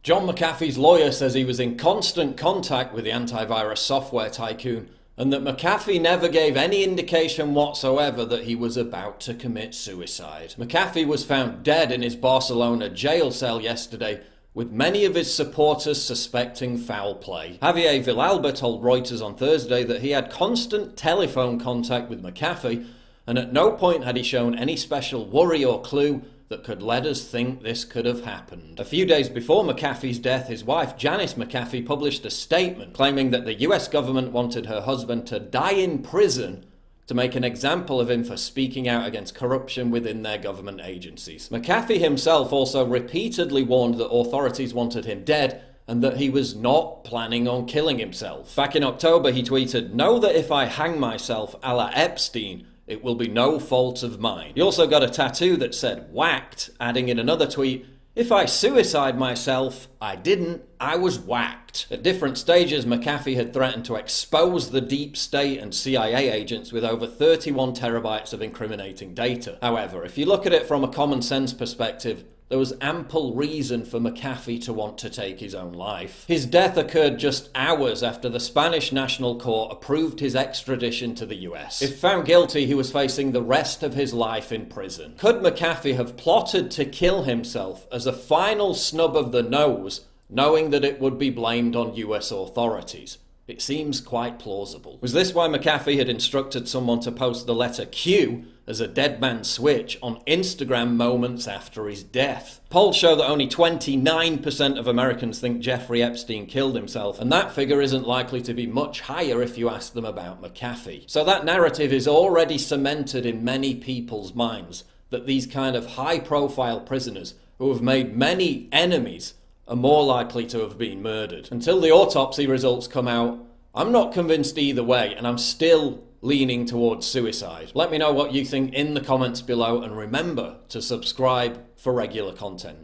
John McAfee's lawyer says he was in constant contact with the antivirus software tycoon and that McAfee never gave any indication whatsoever that he was about to commit suicide. McAfee was found dead in his Barcelona jail cell yesterday, with many of his supporters suspecting foul play. Javier Villalba told Reuters on Thursday that he had constant telephone contact with McAfee, and at no point had he shown any special worry or clue that could let us think this could have happened. A few days before McAfee's death, his wife Janice McAfee published a statement claiming that the US government wanted her husband to die in prison to make an example of him for speaking out against corruption within their government agencies. McAfee himself also repeatedly warned that authorities wanted him dead and that he was not planning on killing himself. Back in October, he tweeted, "Know that if I hang myself a la Epstein, it will be no fault of mine." He also got a tattoo that said whacked, adding in another tweet, "If I suicide myself, I didn't, I was whacked." At different stages, McAfee had threatened to expose the deep state and CIA agents with over 31 terabytes of incriminating data. However, if you look at it from a common sense perspective, there was ample reason for McAfee to want to take his own life. His death occurred just hours after the Spanish National Court approved his extradition to the US. If found guilty, he was facing the rest of his life in prison. Could McAfee have plotted to kill himself as a final snub of the nose, knowing that it would be blamed on US authorities? It seems quite plausible. Was this why McAfee had instructed someone to post the letter Q as a dead man switch on Instagram moments after his death? Polls show that only 29% of Americans think Jeffrey Epstein killed himself, and that figure isn't likely to be much higher if you ask them about McAfee. So that narrative is already cemented in many people's minds, that these kind of high-profile prisoners who have made many enemies are more likely to have been murdered. Until the autopsy results come out, I'm not convinced either way, and I'm still leaning towards suicide. Let me know what you think in the comments below, and remember to subscribe for regular content.